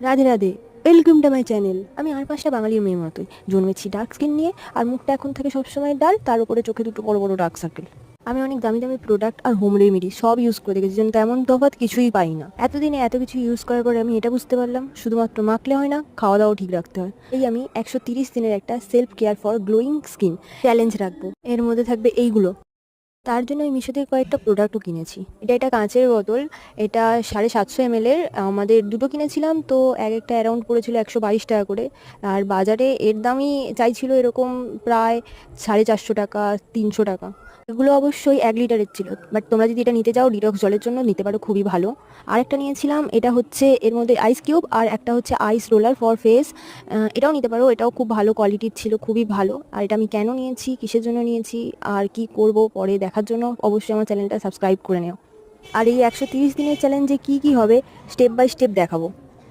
Radhe Radhe, welcome to my channel. আমি আর পাঁচটা বাঙালির মেয়ের মতোই জন্মেছি ডার্ক স্কিন নিয়ে, আর মুখটা এখন থেকে সবসময় ডাল, তার উপরে চোখে দুটো বড় বড় ডার্ক সার্কেল। আমি অনেক দামি দামি প্রোডাক্ট আর হোম রেমেডি সব ইউজ করে দেখেছি, কিন্তু তেমন তফাৎ কিছুই পাই না। এতদিনে এত কিছু ইউজ করার পরে আমি এটা বুঝতে পারলাম, শুধুমাত্র মাখলে হয় না, খাওয়া দাওয়াও ঠিক রাখতে হয়। এই আমি 130 দিনের একটা self care for glowing skin challenge রাখবো। এর মধ্যে থাকবে এইগুলো। তার জন্য আমি মিশো থেকে কয়েকটা প্রোডাক্টও কিনেছি। এটা কাঁচের বোতল, এটা 750 ml এর। আমাদের দুটো কিনেছিলাম, তো এক একটা অ্যারাউন্ড পড়েছিল 122 টাকা করে। আর বাজারে এর দামই চাইছিল এরকম প্রায় 450 টাকা, 300 টাকা। এগুলো অবশ্যই 1 লিটারের ছিল, বাট তোমরা যদি এটা নিতে চাও ডিটক্স জলের জন্য নিতে পারো, খুবই ভালো। আরেকটা নিয়েছিলাম, এটা হচ্ছে এর মধ্যে আইস কিউব, আর একটা হচ্ছে আইস রোলার ফর ফেস। এটাও নিতে পারো, এটাও খুব ভালো কোয়ালিটির ছিল, খুবই ভালো। আর এটা আমি কেন নিয়েছি, কিসের জন্য নিয়েছি, আর কি করব পরে দেখার জন্য অবশ্যই আমার চ্যানেলটা সাবস্ক্রাইব করে নিও। আর এই 130 দিনের চ্যালেঞ্জে কি কি হবে স্টেপ বাই স্টেপ দেখাবো।